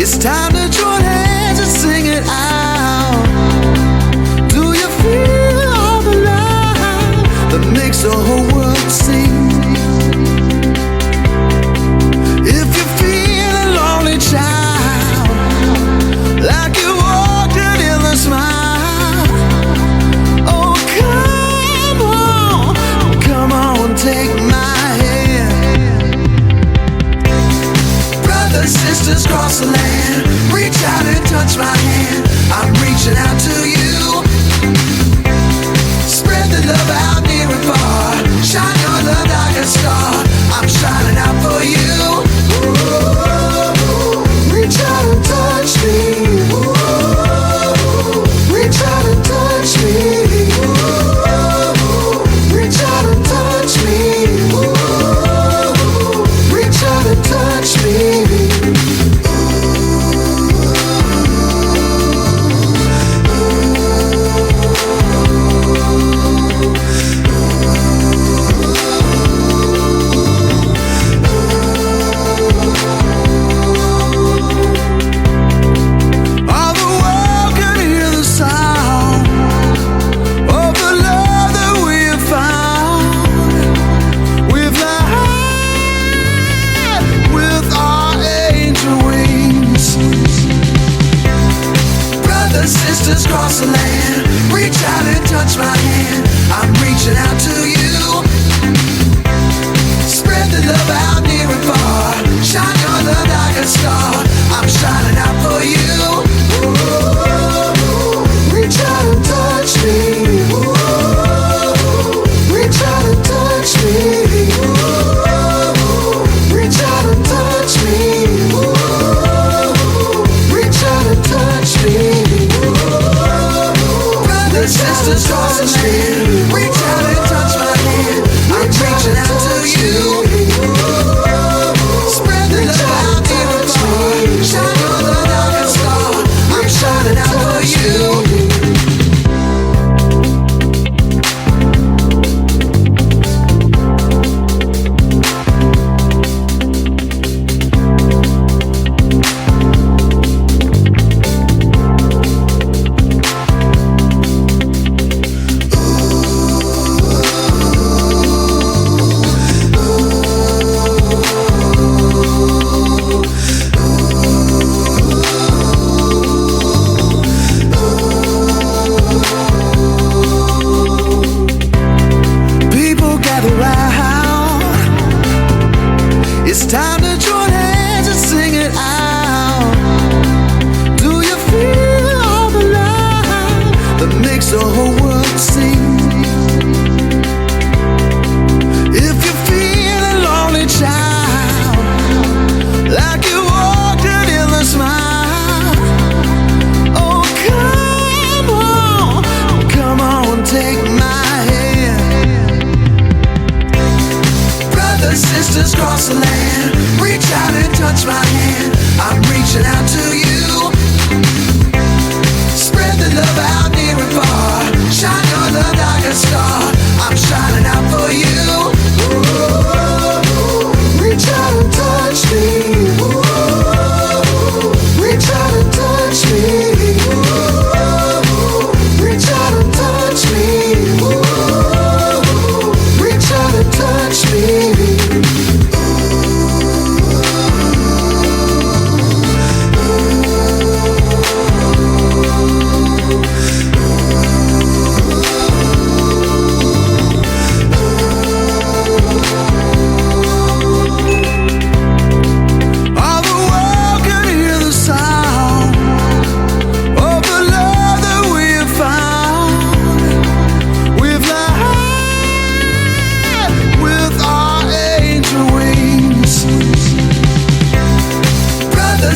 It's time to join hands and sing it out. Do you feel all the love that makes the whole world sing? If you feel a lonely child, like you walked in the smile, oh come on, take my hand. Brothers, sisters, cross the land, reach out and touch my hand. I'm reaching out to you. Spread the love out near and far. Shine your love like a star. I'm shining out for you. Ooh, reach out and touch me. Ooh, reach out and touch me. Ooh, reach out and touch me. Ooh, reach out and touch me. Cross the land, reach out and touch my hand. I'm reaching out to you. Spread the love out near and far. Shine your love like a star. I'm shining out for you. Ooh, reach out and touch me. Ooh, reach out and touch me. Ooh, reach out and touch me. Ooh, reach out and touch me. Sisters cross the land, reach out and touch my hand. I'm reaching out to you. Spread the love out near and far. Shine your love like a star. I'm shining out for you. It's time to join hands and sing it out. Do you feel all the love that makes the whole world sing? If you feel a lonely child, like you walked in the smile, oh come on, take my hand. Brothers, sisters, cross the land, reach out and touch my hand. I'm reaching out to you. Spread the love out near and far. Shine your love like a star. I'm shining out for you. Ooh, reach out and touch me. Ooh, reach out and touch me. Ooh, reach out and touch me. Ooh, reach out and touch me.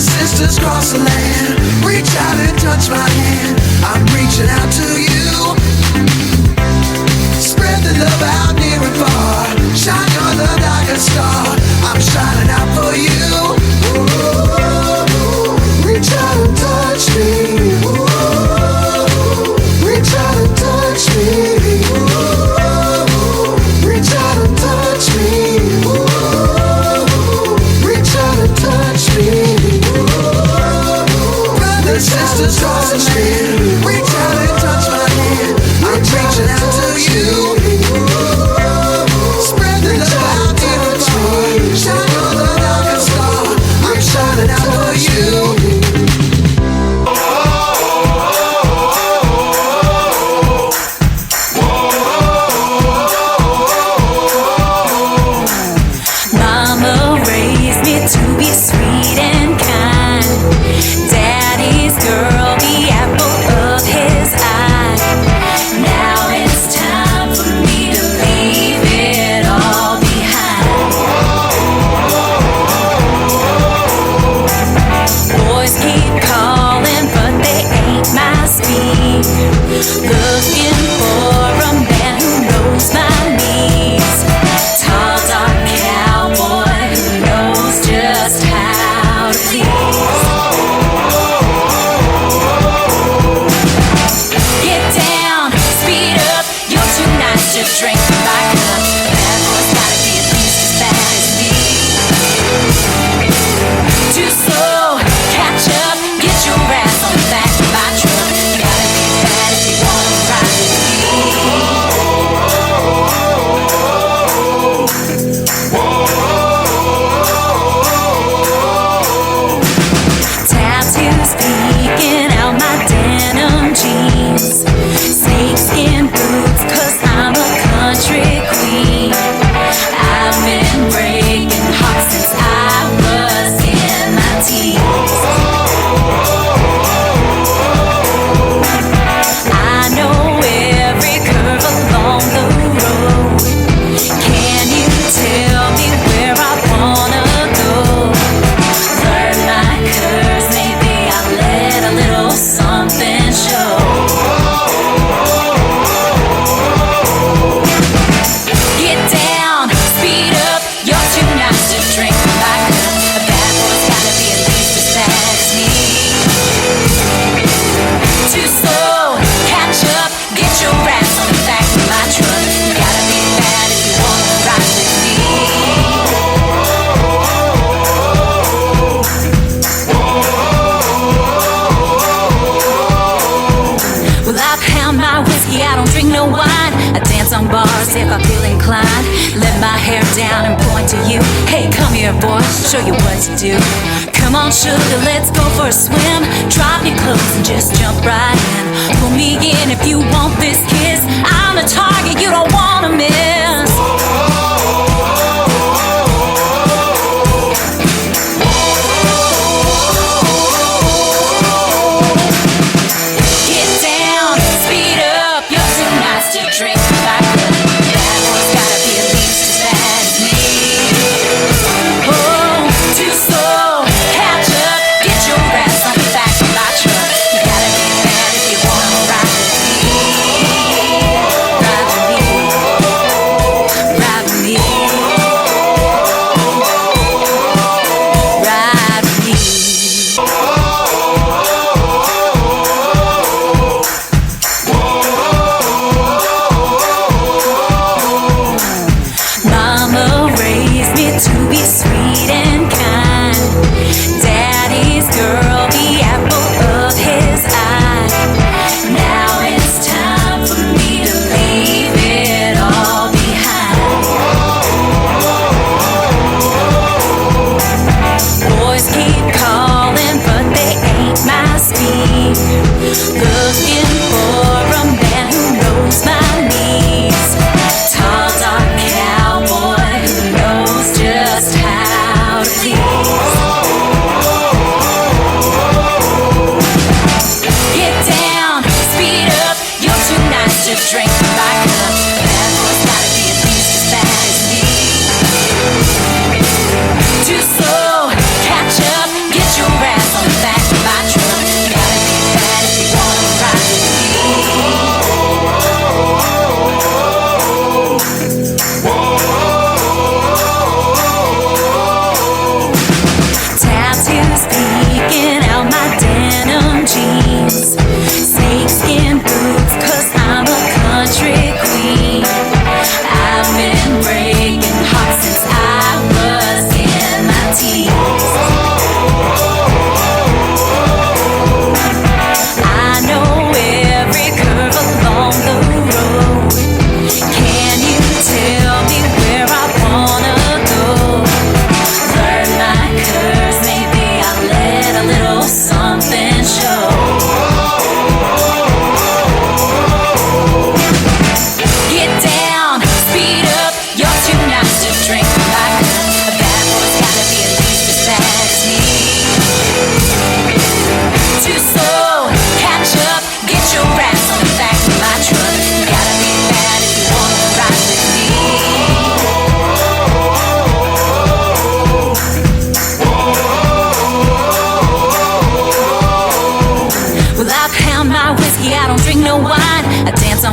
Sisters cross the land, reach out and touch my hand. I'm reaching out to you. Spread the love out near and far. Shine your love like a star. I'm shining out for you. Ooh, reach out and touch me. Ooh, reach out and touch me. Ooh, reach out and touch me. Ooh, reach out and touch me. Ooh. just calling me. Reach out and touch my hand. I'm reaching out to you. Spread the love in the fire. Shine on the darkest star. I'm shining out for you. Show you what to do. Come on, sugar, let's go for a swim. Drop your clothes and just jump right in. Pull me in if you want this kiss. I'm a target you don't wanna miss. Get down, speed up. You're too nice to drink like that. That boy's gotta be at least as bad as me. Too slow, catch up, get your ass on the back of my truck. You gotta be bad if you wanna ride with me. Ride with me.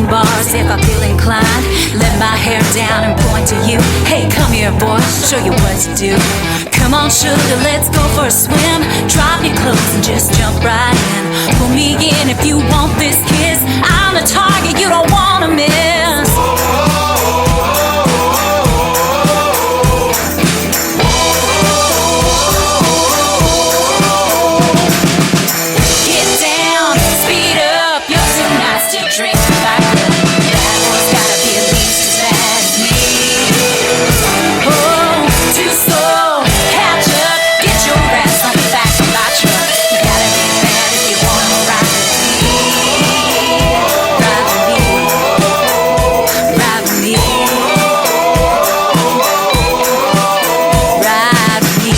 bars if I feel inclined. Let my hair down and point to you. Hey, come here, boy, show you what to do. Come on, sugar, let's go for a swim. Drop your clothes and just jump right in. Pull me in if you want this kiss. I'm the target you don't wanna miss. Get down, speed up, you're too nice to drink like that. That boy's gotta be at least as bad as me. Oh, too slow, catch up, get your ass on the back of my truck. You gotta be bad if you wanna ride with me. Ride with me. Ride with me. Ride with me.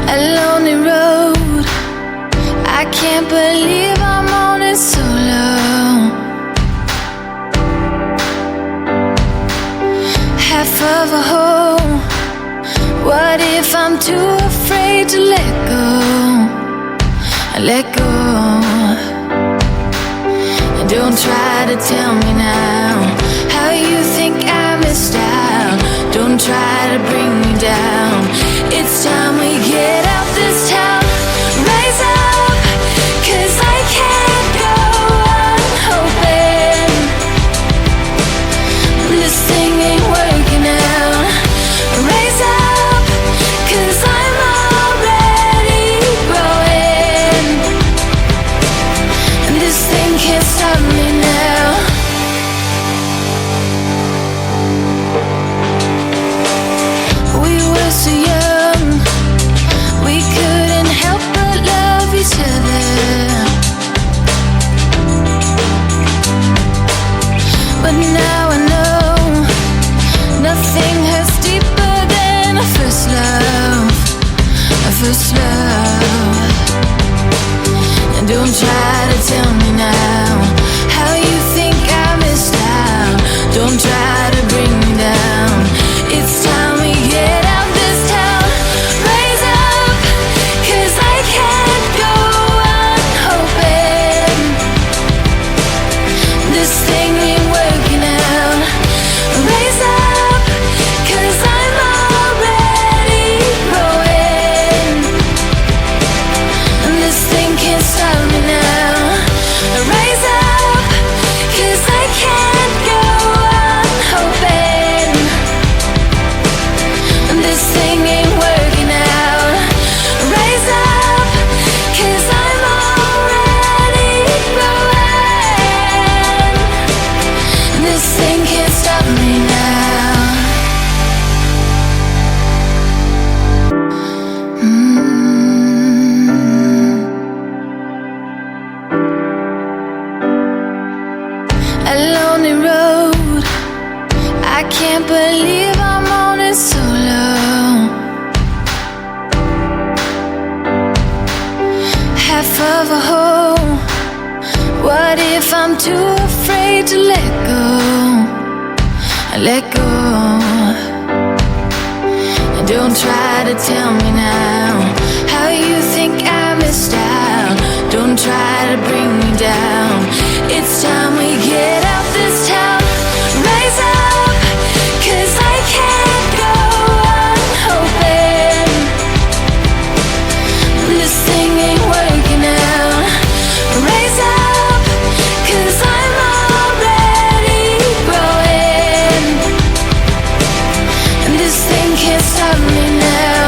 A lonely road, I can't believe I'm on it solo. Half of a whole, what if I'm too afraid to let go? Let go. Don't try to tell me now how you think I missed out. Don't try to bring me down. It's time we get out this town. Rise up, 'cause I can't go on hoping this thing ain't working out. Rise up, 'cause I'm already growing, and this thing can't stop me now. We were so young, we couldn't help but love each other. But now I know nothing hurts deeper than a first love, a first love. And don't try to tell me now how you think I missed out. Don't try to bring me down. It's time we get out this town. Raise up, 'cause I can't go on hoping this thing ain't working out. Raise up, 'cause I'm already growing, and this thing can't stop me now. Raise up, 'cause I can't go on hoping, and this thing ain't working out. Raise up, 'cause I'm already growing, and this thing can't stop me now. A lonely road, I can't believe I'm on it solo. Half of a whole, what if I'm too afraid to let go? Let go. Don't try to tell me now how you think I missed out. Don't try to bring me down. It's time we get out this town. Rise up, 'cause I can't go on hoping this thing ain't working out. Raise up, 'cause I'm already growing, and this thing can't stop me now.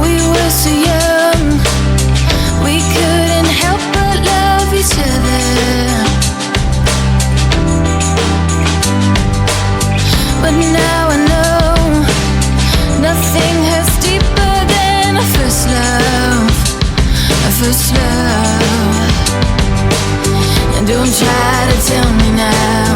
We were so young, we couldn't help but love each other. But now I know nothing hurts deeper than a first love, a first love. And don't try to tell me now